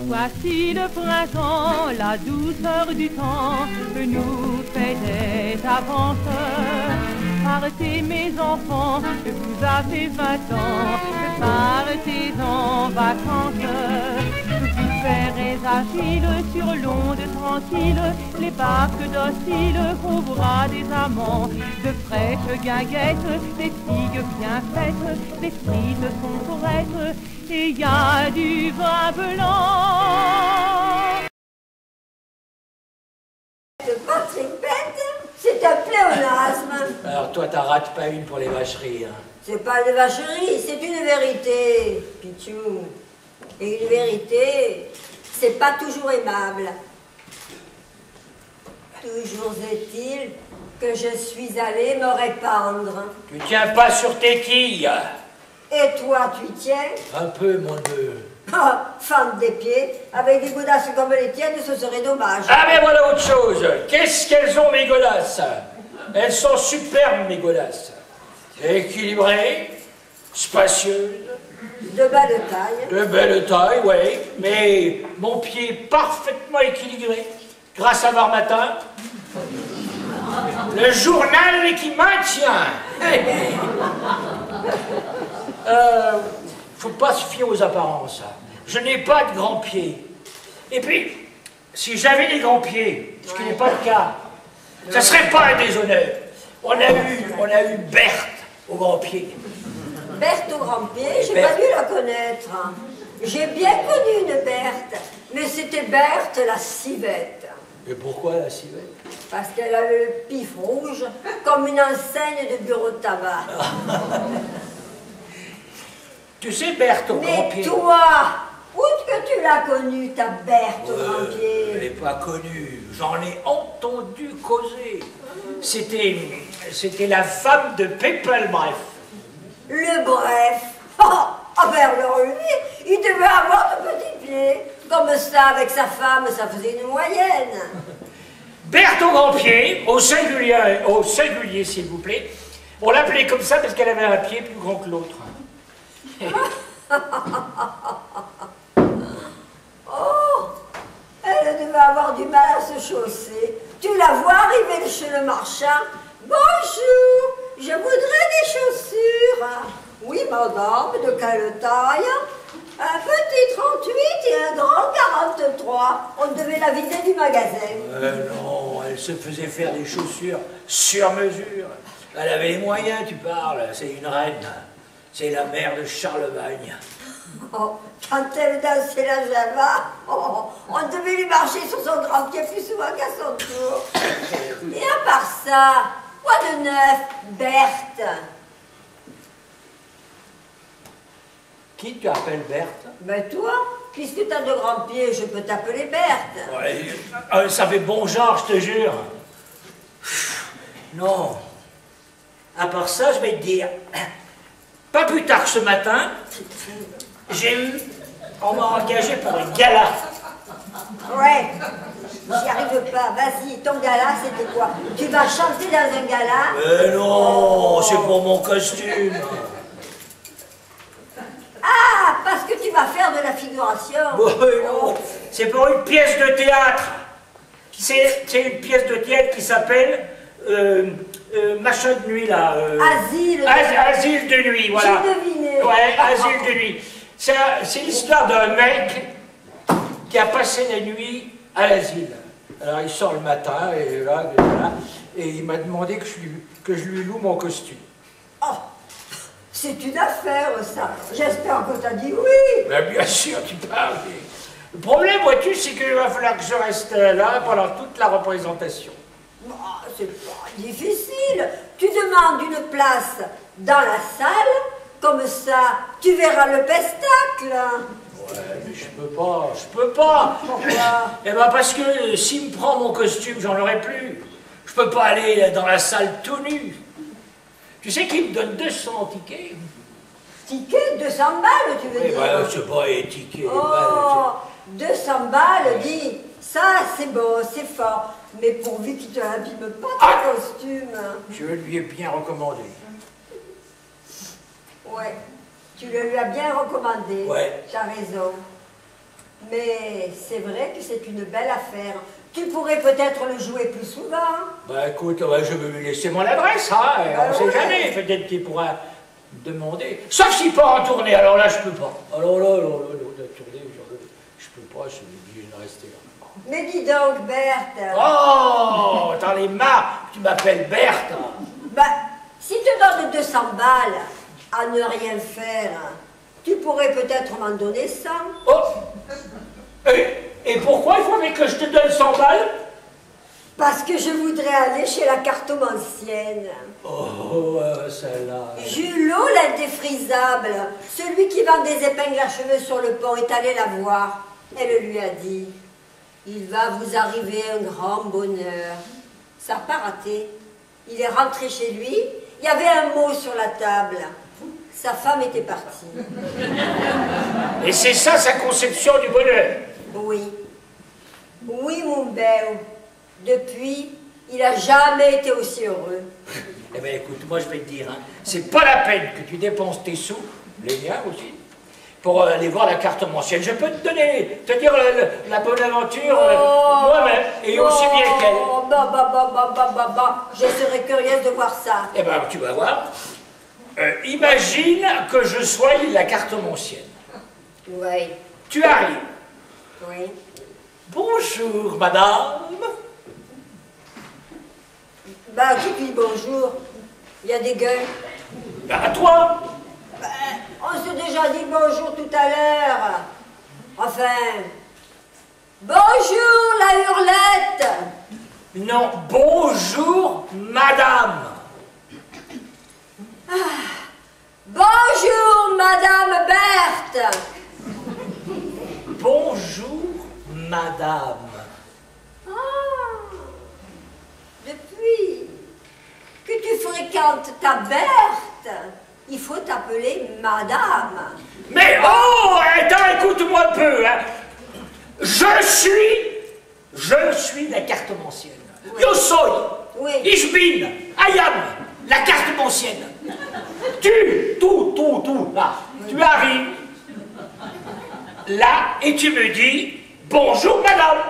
Voici le printemps, la douceur du temps nous faisait avance. Partez mes enfants, vous avez 20 ans, partez en vacances. Vous ferez agile sur l'onde tranquille, les barques dociles au bras des amants. De fraîches guinguettes, des figues bien faites, des frites sont correctes, et y a du vin blanc. Patrick Bête, c'est un pléonasme. Alors toi, t'en rates pas une pour les vacheries, hein. C'est pas une vacherie, c'est une vérité, Pichou. Et une vérité, c'est pas toujours aimable. Toujours est-il que je suis allée me répandre. Tu tiens pas sur tes quilles. Et toi, tu tiens? Un peu, mon neveu. Ah, fente des pieds, avec des godasses comme les tiennes, ce serait dommage. Ah, mais voilà autre chose. Qu'est-ce qu'elles ont, mes godasses? Elles sont superbes, mes godasses. Équilibrées, spacieuses. De belle taille. De belle taille, oui. Mais mon pied parfaitement équilibré, grâce à Marmatin. Le journal qui maintient. Faut pas se fier aux apparences. Je n'ai pas de grands pieds. Et puis, si j'avais des grands pieds, ce qui n'est pas le cas, ça serait pas un déshonneur. On a eu Berthe au grand pied. Berthe au grand pied, j'ai pas dû la connaître. J'ai bien connu une Berthe, mais c'était Berthe la civette. Et pourquoi la civette? Parce qu'elle avait le pif rouge comme une enseigne de bureau de tabac. Tu sais, Berthe au grand pied. Mais toi, où est-ce que tu l'as connue, ta Berthe au grand pied? Je l'ai pas connue, j'en ai entendu causer. C'était la femme de Pépel, bref. Le bref. Ah ben alors lui, il devait avoir de petits pieds. Comme ça, avec sa femme, ça faisait une moyenne. Berthe au grand pied, au singulier s'il vous plaît. On l'appelait comme ça parce qu'elle avait un pied plus grand que l'autre. Oh, elle devait avoir du mal à se chausser. Tu la vois arriver chez le marchand. Bonjour, je voudrais des chaussures. Oui, madame, de quelle taille? Un petit 38 et un grand 43. On devait la vider du magasin. Non, elle se faisait faire des chaussures sur mesure. Elle avait les moyens, tu parles. C'est une reine. C'est la mère de Charlemagne. Oh, quand elle dansait la java, on devait lui marcher sur son grand pied plus souvent qu'à son tour. Et à part ça, quoi de neuf, Berthe? Qui tu appelles Berthe? Ben toi, puisque t'as de grands pieds, je peux t'appeler Berthe. Ouais, ça fait bon genre, je te jure. Non. À part ça, je vais te dire, pas plus tard que ce matin, on m'a engagé pour un gala. Ouais, j'y arrive pas. Vas-y, ton gala, c'était quoi? Tu vas chanter dans un gala? Non, c'est pour mon costume. Ah, parce que tu vas faire de la figuration. Non, c'est pour une pièce de théâtre. C'est une pièce de théâtre qui s'appelle machin de nuit là. Asile de nuit, voilà. J'ai deviné. Ouais, Asile de nuit. C'est l'histoire d'un mec qui a passé la nuit à l'asile. Alors il sort le matin et là, et il m'a demandé que je lui loue mon costume. Oh, c'est une affaire ça. J'espère que t'as dit oui. Ben, bien sûr, tu parles. Le problème, vois-tu, c'est qu'il va falloir que je reste là pendant toute la représentation. C'est pas difficile. Tu demandes une place dans la salle, comme ça, tu verras le pestacle. Ouais, mais je peux pas. Pourquoi? Eh ben parce que s'il me prend mon costume, j'en aurai plus. Je peux pas aller dans la salle tout nu. Tu sais qu'il me donne 200 tickets. Ticket, 200 balles, tu veux dire? C'est pas les tickets, les Oh, balles. 200 balles, dis, Ça, c'est bon, c'est fort. Mais pourvu qu'il te l'abîme pas ton costume. Je lui ai bien recommandé. Ouais, tu le lui as bien recommandé. Ouais. Tu as raison. Mais c'est vrai que c'est une belle affaire. Tu pourrais peut-être le jouer plus souvent. Bah écoute, je vais lui laisser mon adresse, hein, et on sait jamais, peut-être qu'il pourra demander. Sauf s'il part en tournée, alors là je peux pas. Alors là, la tournée, je peux pas, je suis obligé de rester là. Mais dis donc, Berthe. Oh, t'en es marre, tu m'appelles Berthe. Bah, si tu donnes 200 balles à ne rien faire, tu pourrais peut-être m'en donner 100. Oh, et pourquoi il faudrait que je te donne 100 balles? Parce que je voudrais aller chez la cartomancienne. Oh, celle-là. Julot, l'indéfrisable, celui qui vend des épingles à cheveux sur le pont, est allé la voir. Elle lui a dit, il va vous arriver un grand bonheur. Ça n'a pas raté. Il est rentré chez lui, il y avait un mot sur la table. Sa femme était partie. Et c'est ça sa conception du bonheur? Oui. Oui, mon bel. Depuis, il n'a jamais été aussi heureux. Eh bien, écoute, moi je vais te dire, hein, c'est pas la peine que tu dépenses tes sous, les miens aussi, pour aller voir la cartomancienne. Je peux te dire la bonne aventure moi-même, et aussi bien qu'elle. Je serais curieuse de voir ça. Eh bien, tu vas voir. Imagine que je sois la cartomancienne. Oui. Tu arrives. Oui. Bonjour, madame. Bah, qui dit bonjour? Il y a des gueules. Ben, à toi. Bah, on s'est déjà dit bonjour tout à l'heure. Enfin. Bonjour, la hurlette. Non, bonjour, madame. Bonjour, Madame Berthe. Bonjour, madame. Depuis que tu fréquentes ta Berthe, il faut t'appeler Madame. Mais oh, attends, écoute-moi un peu, hein. Je suis la cartomancienne. Oui. Yo soy. Oui. Ich bin, I am, la cartomancienne. Tout, là. Oui. Tu arrives là et tu me dis bonjour madame.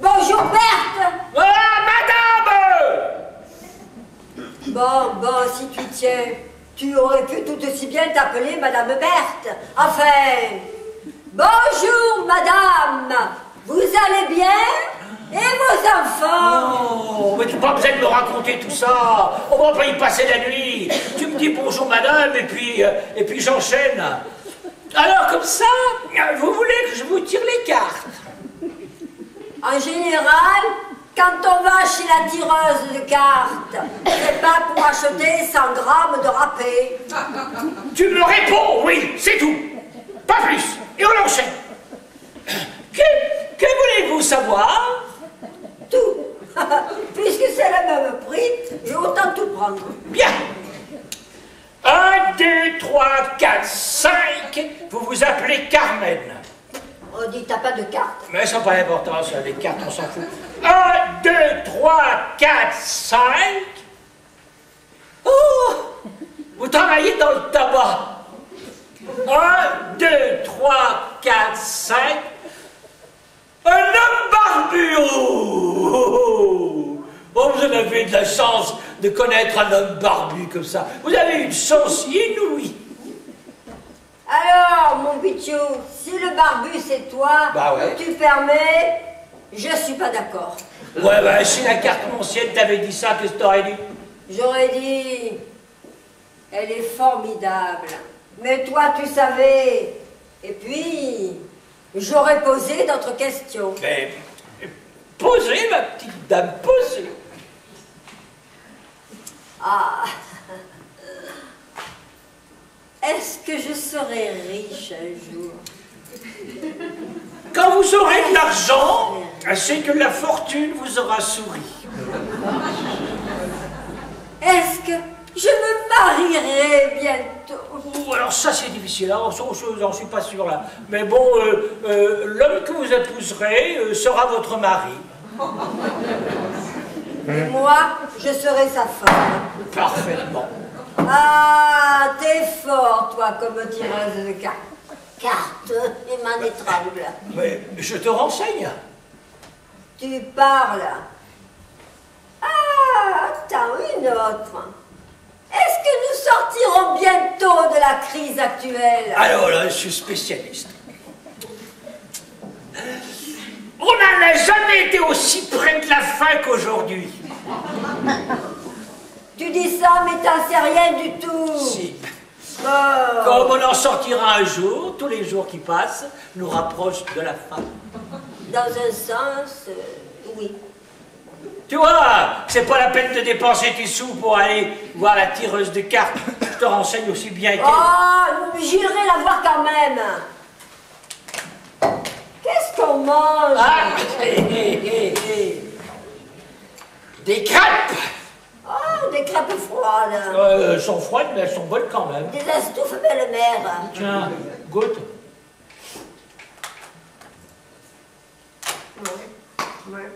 Bonjour Berthe. Ah, madame. Bon, si tu tiens, tu aurais pu tout aussi bien t'appeler Madame Berthe. Enfin, bonjour Madame. Vous allez bien? Et vos enfants? Oh, mais tu n'as pas besoin de me raconter tout ça. On va pas y passer la nuit. Tu me dis bonjour madame et puis j'enchaîne. Alors comme ça, vous voulez que je vous tire les cartes? En général, quand on va chez la tireuse de cartes, c'est pas pour acheter 100 grammes de râpé. Tu me réponds, oui, c'est tout. Pas plus. Et on enchaîne. Que voulez-vous savoir? Tout. Puisque c'est le même prix, j'ai autant tout prendre. Bien. 1, 2, 3, 4, 5. Vous vous appelez Carmen. On dit t'as pas de carte? Mais ça n'a pas d'importance, les cartes, on s'en fout. 1, 2, 3, 4, 5. Oh, vous travaillez dans le tabac. 1, 2, 3, 4, 5. Un homme barbu. Oh, vous en avez de la chance de connaître un homme barbu comme ça. Vous avez une chance inouïe. Alors, mon bichou, si le barbu c'est toi, Bah ouais. tu permets, je suis pas d'accord. Ouais, bah, si la cartomancienne t'avait dit ça, qu'est-ce que t'aurais dit? J'aurais dit, elle est formidable. Mais toi, tu savais. Et puis, j'aurais posé d'autres questions. Mais, posez, ma petite dame, posez. Ah. Est-ce que je serai riche un jour? Quand vous aurez de l'argent, c'est que la fortune vous aura souri. Est-ce que je me marierai bientôt? alors ça c'est difficile, hein, j'en suis pas sûr là. Mais bon, l'homme que vous épouserez sera votre mari. Et moi, je serai sa femme. Parfaitement. Ah, t'es fort, toi, comme tireuse de cartes. Cartes, et m'en étrangle. Mais je te renseigne. Tu parles. Ah, attends, une autre. Est-ce que nous sortirons bientôt de la crise actuelle? Alors là, je suis spécialiste. On n'en a jamais été aussi près de la fin qu'aujourd'hui. Tu dis ça, mais t'en sais rien du tout. Si. Oh. Comme on en sortira un jour, tous les jours qui passent nous rapprochent de la fin. Dans un sens, oui. Tu vois, c'est pas la peine de dépenser tes sous pour aller voir la tireuse de cartes. Je te renseigne aussi bien qu'elle. Oh, j'irai la voir quand même. Qu'est-ce qu'on mange? Ah, des crêpes. Oh, des crêpes froides. Elles sont froides, mais elles sont bonnes quand même. Des astoufes belle-mère. Tiens, goûte. Ouais.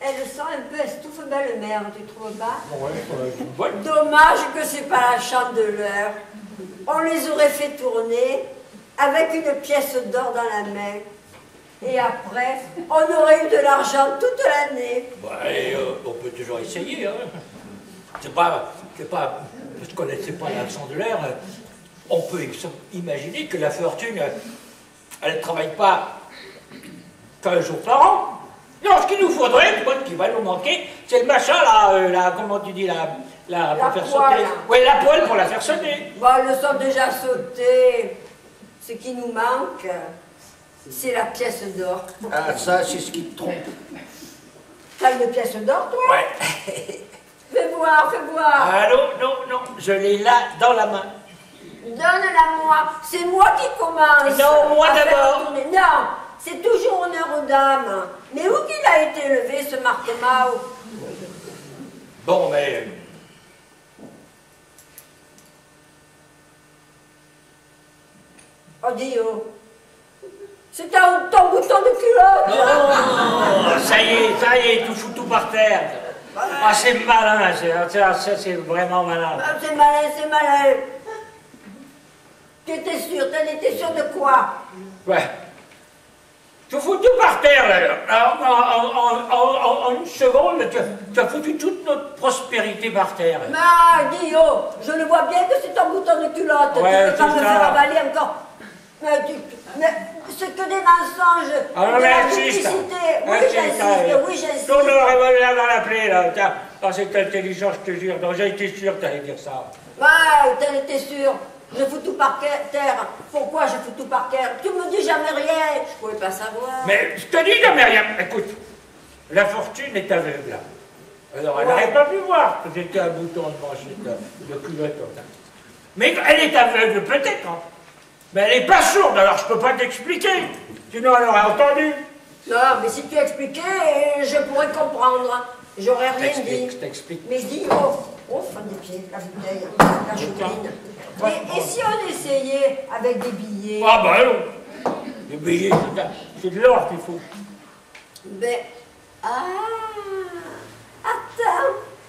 Elles sont un peu estouffe belle-mère, tu trouves pas? Ouais, bonne. Dommage que c'est pas la chandeleur. On les aurait fait tourner avec une pièce d'or dans la main. Et après, on aurait eu de l'argent toute l'année. Ouais, on peut toujours essayer. Hein. C'est pas, parce qu'on ne connaissait pas la chandeleur, on peut imaginer que la fortune, elle ne travaille pas qu'un jour par an. Non, ce qu'il nous faudrait, qui va nous manquer, c'est le machin là, comment tu dis, la pour faire sauter. Oui, la poêle pour la faire sauter. Bon, elles sont déjà sautées. Ce qui nous manque, c'est la pièce d'or. Ah, ça, c'est ce qui te trompe. T'as une pièce d'or, toi? Ouais. Fais voir, fais voir. Ah non, je l'ai là, dans la main. Donne-la-moi. C'est moi qui commence. Non, moi à faire d'abord. tourner. Non, c'est toujours honneur aux dames. Mais où qu'il a été levé, ce Marc-Mao? Bon, mais... Oh, Dio. C'est ton bouton de culotte. Oh, ça y est, tu fous tout par terre. Ah, c'est malin, ça c'est vraiment malin. Ah, c'est malin, c'est malin. Tu étais sûr, t'en étais sûr de quoi? Ouais. Tu fous tout par terre, là. En une seconde, tu as foutu toute notre prospérité par terre. Mais, Dio, je le vois bien que c'est ton bouton de culotte. Ouais, tu veux pas me c'est faire ça. avaler encore. Mais c'est que des mensonges. Ah non, de mais la insiste. publicité. Oui, j'insiste. Ton revolver dans la plaie, là. Ah, c'est intelligent, je te jure. Donc, j'ai été sûr que tu allais dire ça. Ouais, t'en étais sûr. Je fous tout par terre. Pourquoi je fous tout par terre? Tu me dis jamais rien. Je pouvais pas savoir. Mais je te dis jamais rien. Écoute, la fortune est aveugle. Alors, elle n'aurait pas pu voir que j'étais un bouton de manchette de culotte. Mais elle est aveugle, peut-être. Hein. Mais elle n'est pas sourde, alors je peux pas t'expliquer. Sinon, elle aurait entendu. Non, mais si tu expliquais, je pourrais comprendre. J'aurais rien dit. Je t'explique. Mais dis, fin des pieds, la bouteille, la choupine. Et si on essayait avec des billets? Ah bah non. Des billets, c'est de l'or qu'il faut. Mais, attends,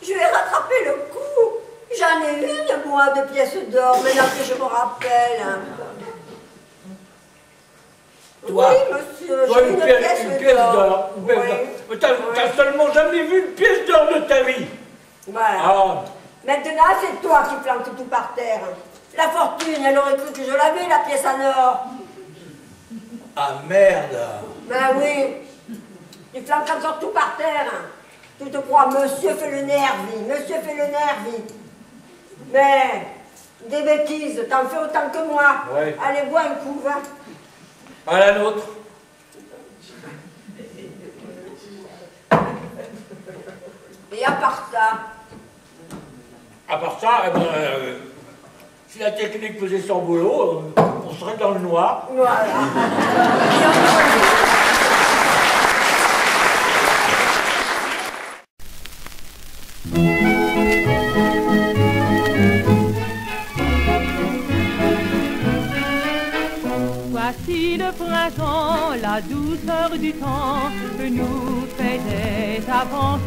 je vais rattraper le coup. J'en ai une, moi, de pièces d'or, maintenant que je me rappelle. Toi, oui, monsieur, toi, j'ai une pièce d'or. Une pièce d'or. Oui. T'as seulement jamais vu une pièce d'or de ta vie. Voilà. Ah. Maintenant, c'est toi qui plantes tout par terre. La fortune, elle aurait cru que je l'avais, la pièce en or. Ah merde. Ben oui, tu flanques encore tout par terre. Tu te crois, monsieur fait le nervi, monsieur fait le nervi. Mais, des bêtises, t'en fais autant que moi. Ouais. Allez, bois un coup, va. À la nôtre. Et à part ça, À part ça, eh ben, si la technique faisait son boulot, on serait dans le noir. voilà. de printemps, la douceur du temps nous fait des avances.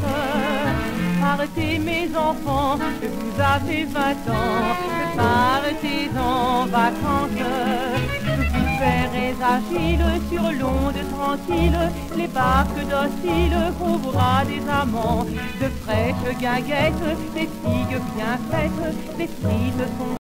Partez mes enfants, vous avez 20 ans, partez en vacances. Vous verrez agiles sur l'onde tranquille, les barques dociles au bras des amants. De fraîches guinguettes, des filles bien faites, des frites sont